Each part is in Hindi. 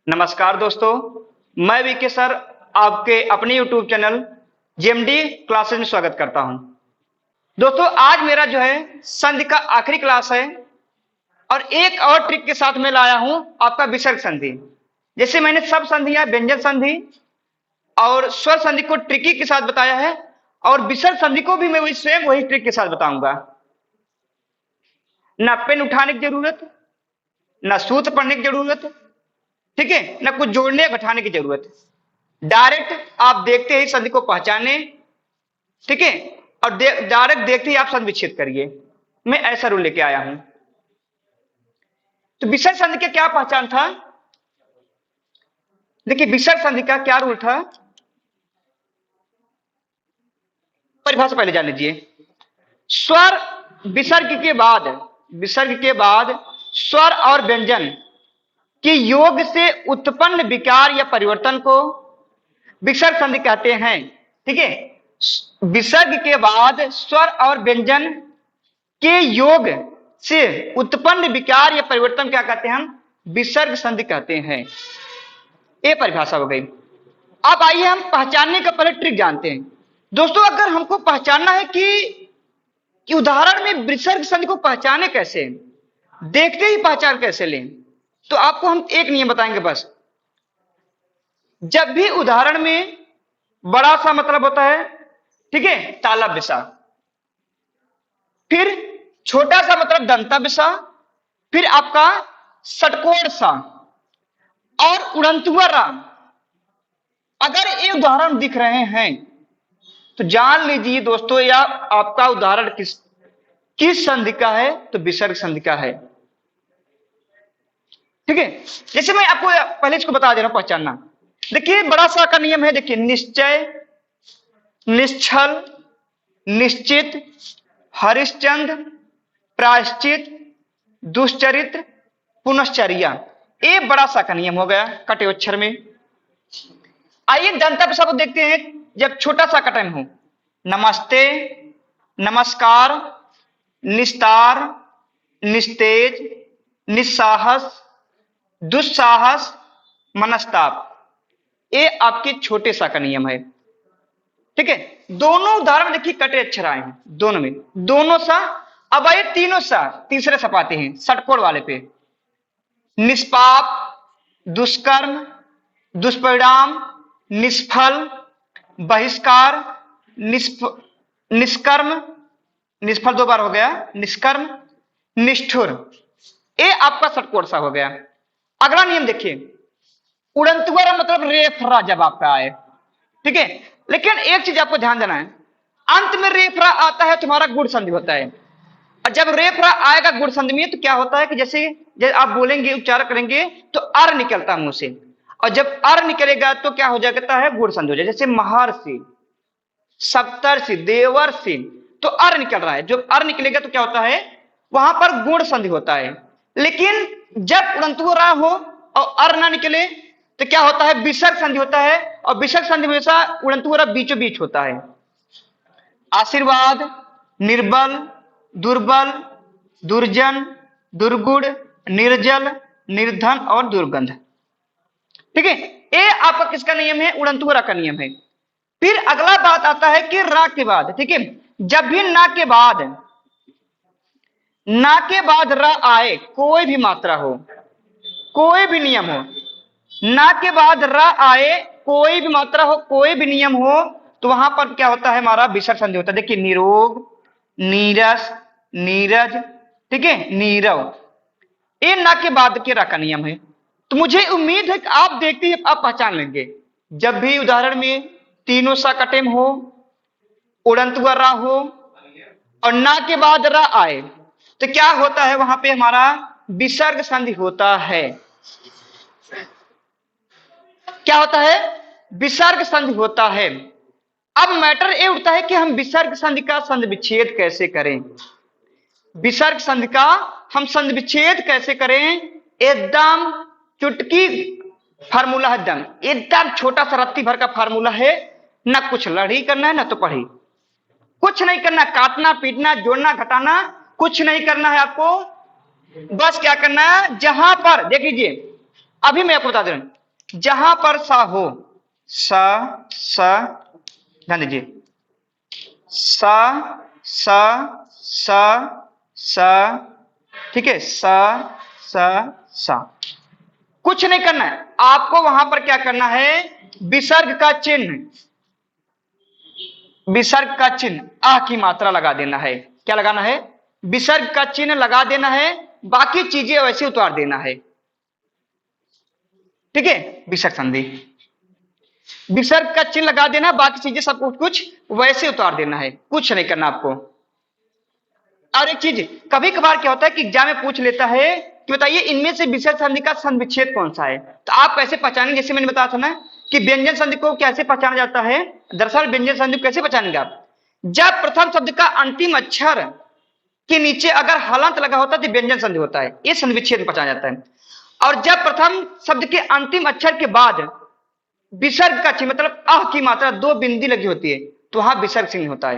नमस्कार दोस्तों, मैं वीके सर आपके अपने यूट्यूब चैनल जीएमडी क्लासेस में स्वागत करता हूं। दोस्तों, आज मेरा जो है संधि का आखिरी क्लास है और एक और ट्रिक के साथ मैं लाया हूं आपका विसर्ग संधि। जैसे मैंने सब संधियां व्यंजन संधि और स्वर संधि को ट्रिकी के साथ बताया है और विसर्ग संधि को भी मैं वही ट्रिक के साथ बताऊंगा। ना पेन उठाने की जरूरत, ना सूत्र पढ़ने की जरूरत, ठीक है, ना कुछ जोड़ने या घटाने की जरूरत। डायरेक्ट आप देखते ही संधि को पहचाने, ठीक है, और डायरेक्ट देखते ही आप संधि विच्छेद करिए। मैं ऐसा रूल लेके आया हूं। तो विसर्ग संधि का क्या पहचान था? देखिए, विसर्ग संधि का क्या रूल था, परिभाषा पहले जान लीजिए। स्वर विसर्ग के बाद स्वर और व्यंजन कि योग से उत्पन्न विकार या परिवर्तन को विसर्ग संधि कहते हैं। ठीक है, विसर्ग के बाद स्वर और व्यंजन के योग से उत्पन्न विकार या परिवर्तन क्या कहते हैं? हम विसर्ग संधि कहते हैं। ये परिभाषा हो गई। अब आइए हम पहचानने का पहले ट्रिक जानते हैं। दोस्तों, अगर हमको पहचानना है कि उदाहरण में विसर्ग संधि को पहचाने कैसे, देखते ही पहचान कैसे लें, तो आपको हम एक नियम बताएंगे बस। जब भी उदाहरण में बड़ा सा मतलब होता है, ठीक है, तालव्य सा, फिर छोटा सा मतलब दंतव्य सा, फिर आपका षटकोण सा और उड़नतुआ रा, अगर ये उदाहरण दिख रहे हैं तो जान लीजिए दोस्तों, या आपका उदाहरण किस संधि का है, तो विसर्ग संधि का है। ठीक है, जैसे मैं आपको पहले इसको बता दे रहा हूं पहचानना। देखिए, बड़ा सा का नियम है। देखिए, निश्चय, निश्चल, निश्चित, हरिश्चंद्र, प्रायश्चित, दुष्चरित्र, पुनश्चर्या, ये बड़ा सा का नियम हो गया कटेवच्छर में। आइए दंतव्य शब्द देखते हैं। जब छोटा सा कटन हो, नमस्ते, नमस्कार, निस्तार, निस्तेज, निस्साहस, दुस्साहस, मनस्ताप, ये आपके छोटे सा का नियम है। ठीक है, दोनों उदाहरण देखिए कटे अक्षर आए हैं दोनों में, दोनों सा। अब आइए तीनों सा तीसरे सपाते हैं षटकोण वाले पे। निष्पाप, दुष्कर्म, दुष्परिणाम, निष्फल, बहिष्कार, निष्कर्म, निष्फल दो बार हो गया, निष्कर्म, निष्ठुर, ये आपका षटकोण सा हो गया। अगला नियम देखिए, उड़नतुआ मतलब रेफरा जब आपका आए, ठीक है, लेकिन एक चीज आपको ध्यान देना है, अंत में रेफरा आता है तुम्हारा गुण संधि होता है। और जब रेफरा आएगा गुण संधि में तो क्या होता है कि जैसे आप बोलेंगे, उच्चारण करेंगे तो अर निकलता है मुंह से, और जब अर निकलेगा तो क्या हो जाता है? गुण संधि हो जाए। जैसे महर्षि, सप्तर्षि, देवर्षि, तो अर निकल रहा है। जब अर निकलेगा तो क्या होता है? वहां पर गुण संधि होता है। लेकिन जब उड़नतुआ हो और अर ना निकले तो क्या होता है? विसर्ग संधि होता है, और विसर्ग संधि हमेशा उड़नतुआ बीचों बीच होता है। आशीर्वाद, निर्बल, दुर्बल, दुर्जन, दुर्गुण, निर्जल, निर्धन और दुर्गंध। ठीक है, ये आपका किसका नियम है? उड़नतुआ का नियम है। फिर अगला बात आता है कि रा के बाद, ठीक है, जब भी ना के बाद र आए, कोई भी मात्रा हो, कोई भी नियम हो, ना के बाद र आए, कोई भी मात्रा हो, कोई भी नियम हो, तो वहां पर क्या होता है? हमारा विसर्ग संधि होता है। देखिए, निरोग, नीरस, नीरज, ठीक है, नीरव, ये ना के बाद के रा का नियम है। तो मुझे उम्मीद है कि आप देखते ही आप पहचान लेंगे। जब भी उदाहरण में तीनों सा कटेम हो, उड़नतुआ रा हो और ना के बाद रा आए, तो क्या होता है? वहां पे हमारा विसर्ग संधि होता है। क्या होता है? विसर्ग संधि होता है। अब मैटर ये उठता है कि हम विसर्ग संधि का संधि विच्छेद कैसे करें। विसर्ग संधि का हम संधि विच्छेद कैसे करें? एकदम चुटकी फार्मूला है, एकदम छोटा सा रत्ती भर का फार्मूला है। ना कुछ लड़ी करना है ना तो पढ़ी, कुछ नहीं करना, काटना, पीटना, जोड़ना, घटाना, कुछ नहीं करना है आपको। बस क्या करना है, जहां पर देख लीजिए, अभी मैं आपको बता दे रहा हूं, जहां पर सा हो, सा सा, ध्यान दीजिए, सा सा सा सा, ठीक है, सा सा सा। कुछ नहीं करना है आपको, वहां पर क्या करना है, विसर्ग का चिन्ह, विसर्ग का चिन्ह आ की मात्रा लगा देना है। क्या लगाना है, विसर्ग का चिन्ह लगा देना है, बाकी चीजें वैसे उतार देना है। ठीक है, विसर्ग संधि, विसर्ग का चिन्ह लगा देना, बाकी चीजें सब कुछ वैसे उतार देना है, कुछ नहीं करना आपको। और एक चीज, कभी कभार क्या होता है कि एग्जाम में पूछ लेता है कि बताइए इनमें से विसर्ग संधि का संधि विच्छेद कौन सा है, तो आप कैसे पहचानेंगे, जैसे मैंने बताया था ना कि व्यंजन संधि को कैसे पहचाना जाता है। दरअसल व्यंजन संधि को कैसे पहचानेंगे आप, जब प्रथम शब्द का अंतिम अक्षर के नीचे अगर हलंत लगा होता है तो व्यंजन संधि होता है, ये संधि विच्छेद में पहचाना जाता है। और जब प्रथम शब्द के अंतिम अक्षर के बाद विसर्ग का चिन्ह मतलब अह की मात्रा 2 बिंदी लगी होती है, तो वहां विसर्ग चिन्ह होता है।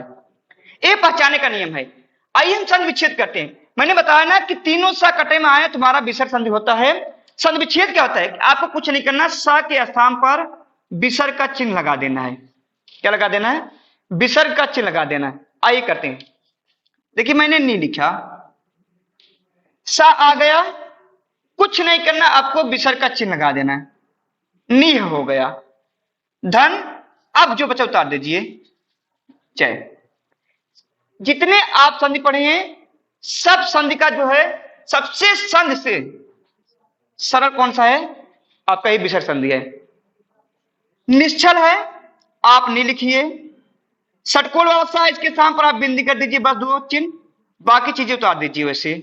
ये पहचाने का नियम है। आइए हम संधि विच्छेद करते हैं। मैंने बताया ना कि तीनों सा कटे में आए तुम्हारा विसर्ग संधि होता है। संधि विच्छेद क्या होता है, आपको कुछ नहीं करना, सा के स्थान पर विसर्ग का चिन्ह लगा देना है। क्या लगा देना है, विसर्ग का चिन्ह लगा देना है। आइए करते हैं। देखिए मैंने नहीं लिखा, सा आ गया, कुछ नहीं करना, आपको विसर्ग का चिन्ह लगा देना है, नी हो गया, धन, अब जो बचा उतार दीजिए, जय। जितने आप संधि पढ़े हैं सब संधि का जो है सबसे संधि से सरल कौन सा है, आपका ही विसर्ग संधि है। निश्चल है, आप नहीं लिखिए, षटकोण वाला सा इसके स्थान पर आप बिंदी कर दीजिए, बस 2 चिन्ह, बाकी चीजें उतार दीजिए वैसे।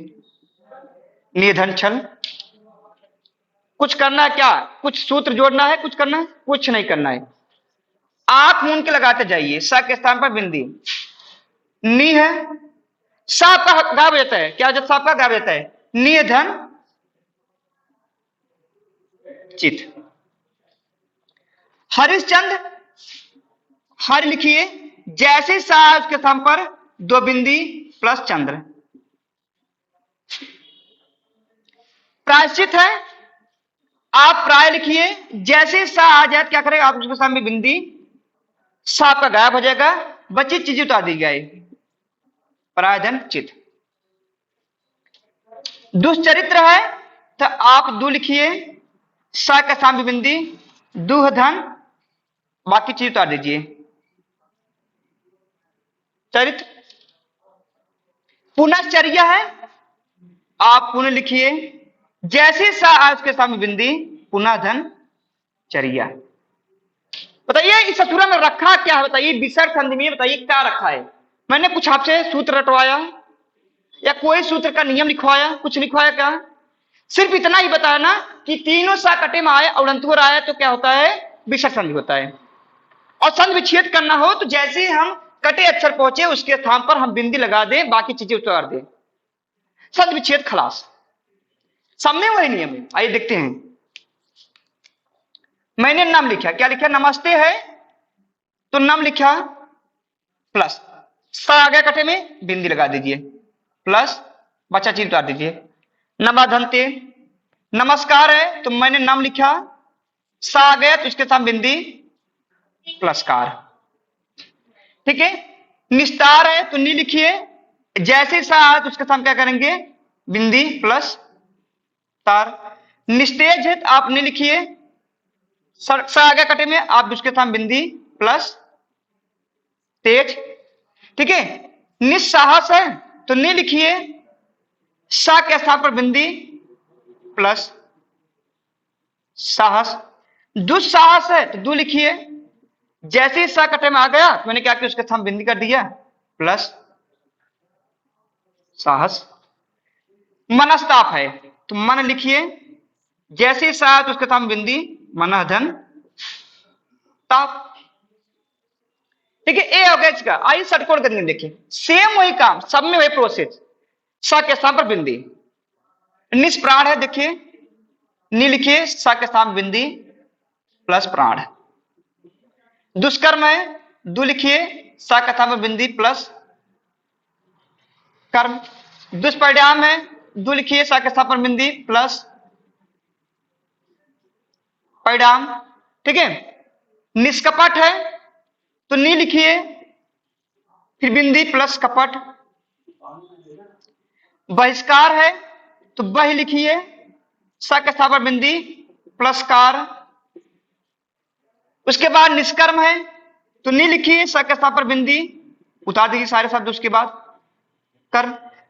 निधन छल, कुछ करना है क्या, कुछ सूत्र जोड़ना है, कुछ करना है, कुछ नहीं करना है, आप मून के लगाते जाइए, सा के स्थान पर बिंदी, नी है, साप का गायब जाता है, क्या जब साप का गायब जाता है, निधन चित। हरिश्चंद्र, हर लिखिए, जैसे सा उसके स्थान पर 2 बिंदी प्लस चंद्र। प्रायश्चित है, आप प्राय लिखिए, जैसे सा आ जाए क्या करेगा, आप उसके सामने बिंदी, सा का गायब हो जाएगा, बची चीज उतार दी गई, पराधन चित। दुष्चरित्र है तो आप दू लिखिए, सा का सामने बिंदी, दुह धन, बाकी चीज उतार दीजिए, चरित्र। पुनश्चर्या है, आप पुनः लिखिए, जैसे सा आज के सामने बिंदी, पुनः धन चर्या। बताइए इस ससुरा में रखा क्या है, बताइए विसर्ग संधि में बताइए क्या रखा है। मैंने कुछ आपसे सूत्र रटवाया या कोई सूत्र का नियम लिखवाया, कुछ लिखवाया क्या, सिर्फ इतना ही बताया ना कि तीनों सा कटे में आए और अंतुर आया तो क्या होता है, विसर्ग संधि होता है। और संधि विच्छेद करना हो तो जैसे ही हम कटे अक्षर पहुंचे उसके स्थान पर हम बिंदी लगा दें, बाकी चीजें उतार दें, संधि विच्छेद खलास। सब में वही नियम है। आइए देखते हैं। मैंने नाम लिखा, क्या लिखा, नमस्ते है तो नाम लिखा प्लस, सा आ गया कटे में, बिंदी लगा दीजिए, प्लस बचा चीज उतार दीजिए। नमाधनते, नमस्कार है तो मैंने नाम लिखा, सा आ गया तो इसके साथ बिंदी, प्लस कार। ठीक है, निस्तार है तो नी लिखिए, जैसे सा आए तो उसके साथ क्या करेंगे, बिंदी प्लस तार। निस्तेज है तो आप नहीं लिखिए, सा आ गया कटे में, आप उसके साथ बिंदी प्लस तेज। ठीक है, निस्साहस है तो नहीं लिखिए, सा के स्थान पर बिंदी प्लस साहस। दुस्साहस है तो दू लिखिए, जैसे ही सा कटे में आ गया तो मैंने क्या किया, उसके स्थान बिंदी कर दिया प्लस साहस। मनस्ताप है तो मन लिखिए, जैसे ही सा तो उसके स्थान बिंदी, मन धन ताप। ठीक है, ए हो गया इसका। आइए षटकोण का नियम देखिए, सेम वही काम, सब में वही प्रोसेस, सा के स्थान पर बिंदी। निष्प्राण है, देखिए नी लिखिए, सा के स्थान बिंदी प्लस प्राण। दुष्कर्म है, दू लिखिए, सा के स्थान पर बिंदी प्लस कर्म। दुष्परिणाम है, दू लिखिए, सा के स्थान पर बिंदी प्लस परिणाम, ठीक है। निष्कपट है तो नी लिखिए, फिर बिंदी प्लस कपट। बहिष्कार है तो बह लिखिए, स के स्थान पर बिंदी प्लस कार। उसके बाद निष्कर्म है तो नी लिखिए, स के स्थान पर बिंदी, उतार दीजिए सारे शब्द। उसके बाद कर।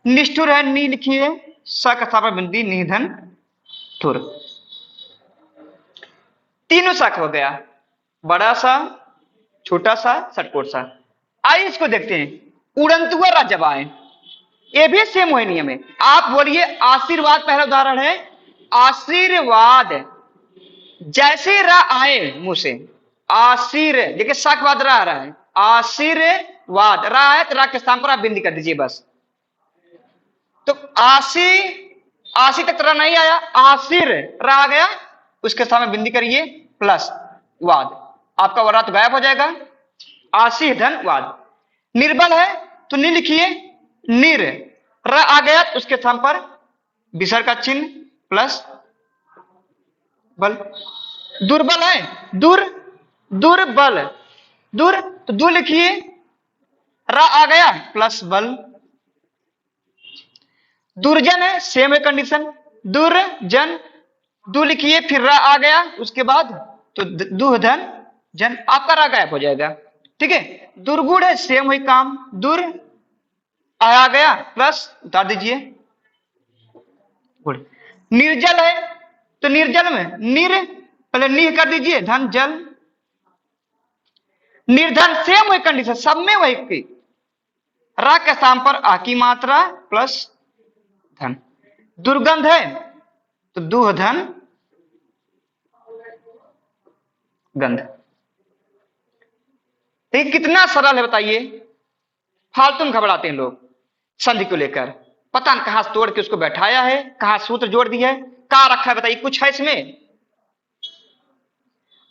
निष्ठुर है, नी लिखिए, स के स्थान पर बिंदी, निधन ठुर। तीनों शक हो गया, बड़ा सा, छोटा सा, षटकोट सा। आइए इसको देखते हैं। उड़ंतुआ राजवाए, ये भी सेम वही नियम है। आप बोलिए आशीर्वाद, पहला उदाहरण है आशीर्वाद। जैसे रा आए मुंह से, आशीर, देखिए सा के बाद रा आ रहा है, आशीर्वाद। रा है तो रा के स्थान पर आप बिंदी कर दीजिए बस। तो आशी तक रा नहीं आया, आशीर रा आ गया, उसके स्थान में बिंदी करिए प्लस वाद, आपका वरा तो गायब हो जाएगा। आशी धन वाद। निर्बल है तो नी लिखिए, निर, र आ गया तो उसके स्थान पर विसर्ग का चिन्ह प्लस बल। दुर्बल है, दुर्बल, दुर तो दू लिखिए, र आ गया प्लस बल। दुर्जन है, सेम है कंडीशन, दुर्जन, दू लिखिए, फिर रा आ गया उसके बाद तो दुहधन जन, आपका रा गायब हो जाएगा, ठीक है। दुर्गुण है, सेम वही काम, दुर आ गया प्लस उतार दीजिए गुण। निर्जल है तो निर्जल में निर पहले निह कर दीजिए, धन जल। निर्धन, सेम वही कंडीशन, सब में वही की, रा के स्थान पर आ की मात्रा प्लस धन। दुर्गंध है तो दुह धन गंध। देखिए कितना सरल है, बताइए। फालतू में घबराते हैं लोग संधि को लेकर, पता नहीं कहां तोड़ के उसको बैठाया है, कहां सूत्र जोड़ दिया है, कहां रखा है, बताइए कुछ है इसमें।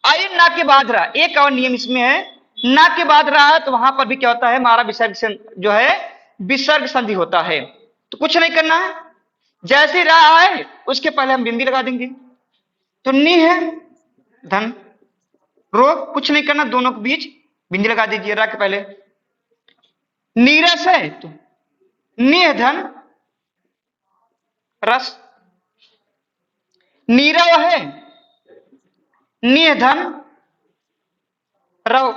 आइए ना के बाद रहा, एक और नियम इसमें है, ना के बाद रहा है तो वहां पर भी क्या होता है, हमारा विसर्ग जो है विसर्ग संधि होता है। तो कुछ नहीं करना है, जैसे रहा है उसके पहले हम बिंदी लगा देंगे। तो नी है धन रो, कुछ नहीं करना, दोनों के बीच बिंदी लगा दीजिए, रा के पहले। नीरस है तो निह धन रस। नीरव है, निह धन रव।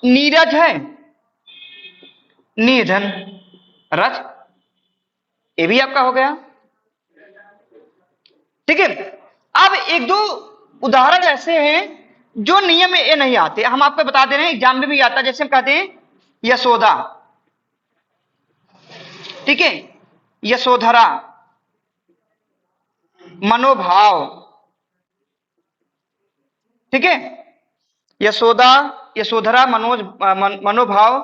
नीरज है, निह धन रज। ये भी आपका हो गया, ठीक है। अब एक दो उदाहरण ऐसे हैं जो नियम में ये नहीं आते, हम आपको बता दे रहे हैं, एग्जाम में भी आता है। जैसे हम कहते हैं यशोदा, ठीक है, यशोधरा, मनोभाव, ठीक है, यशोदा, यशोधरा, मनोभाव,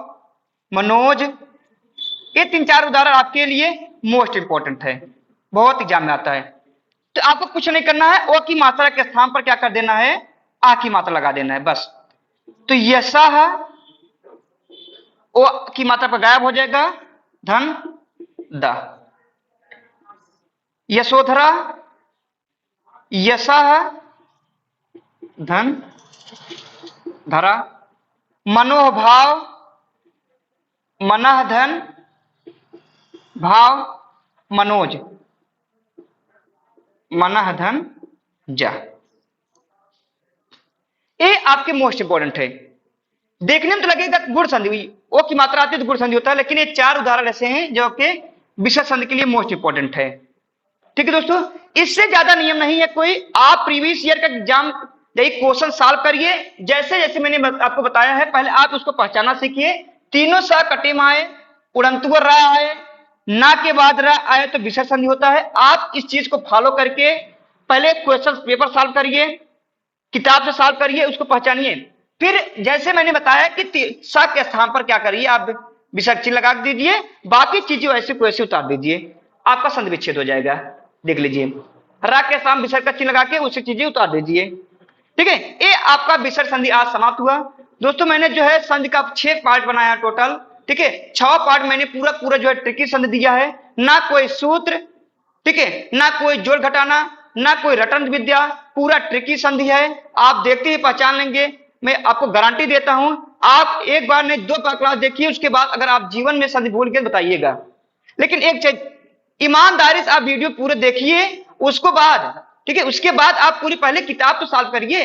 मनोज। ये तीन चार उदाहरण आपके लिए मोस्ट इंपॉर्टेंट है, बहुत एग्जाम में आता है। तो आपको कुछ नहीं करना है, ओ की मात्रा के स्थान पर क्या कर देना है, आ की मात्रा लगा देना है बस। तो यशः, ओ की मात्रा पर गायब हो जाएगा, धन द। यशोधरा, यशः धन धरा। मनोभाव, मनः धन भाव मनोज, मनः धन जा। ये आपके मोस्ट इंपोर्टेंट है। देखने में तो लगेगा गुण संधि हुई, ओ की मात्रा आती है तो गुण संधि होता है, लेकिन ये चार उदाहरण ऐसे हैं जो कि विसर्ग संधि के लिए मोस्ट इंपोर्टेंट है, ठीक है दोस्तों। इससे ज्यादा नियम नहीं है कोई। आप प्रीवियस ईयर का एग्जाम यही क्वेश्चन सॉल्व करिए, जैसे जैसे मैंने आपको बताया है, पहले आप उसको पहचाना सीखिए। तीनों सा कटे में आए, उड़ंतुअर रा आए, ना के बाद रा आए तो विसर्ग संधि होता है। आप इस चीज को फॉलो करके पहले क्वेश्चन पेपर सॉल्व करिए, किताब से सॉल्व करिए, उसको पहचानिए। फिर जैसे मैंने बताया कि सा के स्थान पर क्या करिए, आप विसर्ग चिन्ह लगा दीजिए, बाकी चीजें ऐसे को ऐसे उतार दीजिए, आपका संधि विच्छेद हो जाएगा। देख लीजिए, रा के स्थान विसर्ग का चिन्ह लगा के उसी चीजें उतार दीजिए, ठीक है। ये आपका विसर्ग संधि आज समाप्त हुआ दोस्तों। मैंने जो है संधि का 6 पार्ट बनाया टोटल, ठीक है। 6 पार्ट मैंने पूरा जो है ट्रिकी संधि दिया है, ना कोई सूत्र, ठीक है, ना कोई जोड़ घटाना, ना कोई रटन विद्या, पूरा ट्रिकी संधि है, आप देखते ही पहचान लेंगे। मैं आपको गारंटी देता हूं, आप एक बार नहीं 2 बार क्लास देखिए, उसके बाद अगर आप जीवन में संधि भूल गए बताइएगा। लेकिन एक चीज, ईमानदारी से आप वीडियो पूरे देखिए, उसको बाद, ठीक है, उसके बाद आप पूरी पहले किताब तो सॉल्व करिए।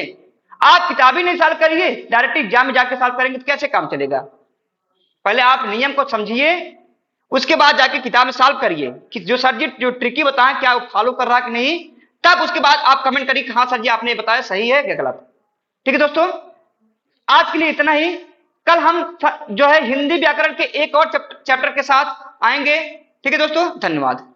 आप किताब ही नहीं सॉल्व करिए, डायरेक्ट एग्जाम में जाके सॉल्व करेंगे तो कैसे काम चलेगा? पहले आप नियम को समझिए, उसके बाद जाके किताब में सॉल्व करिए कि जो सर जी जो ट्रिकी बताएं क्या वो फॉलो कर रहा कि नहीं, तब उसके बाद आप कमेंट करिए कि हाँ सर जी आपने बताया सही है क्या गलत। ठीक है दोस्तों, आज के लिए इतना ही। कल हम जो है हिंदी व्याकरण के एक और चैप्टर के साथ आएंगे। ठीक है दोस्तों, धन्यवाद।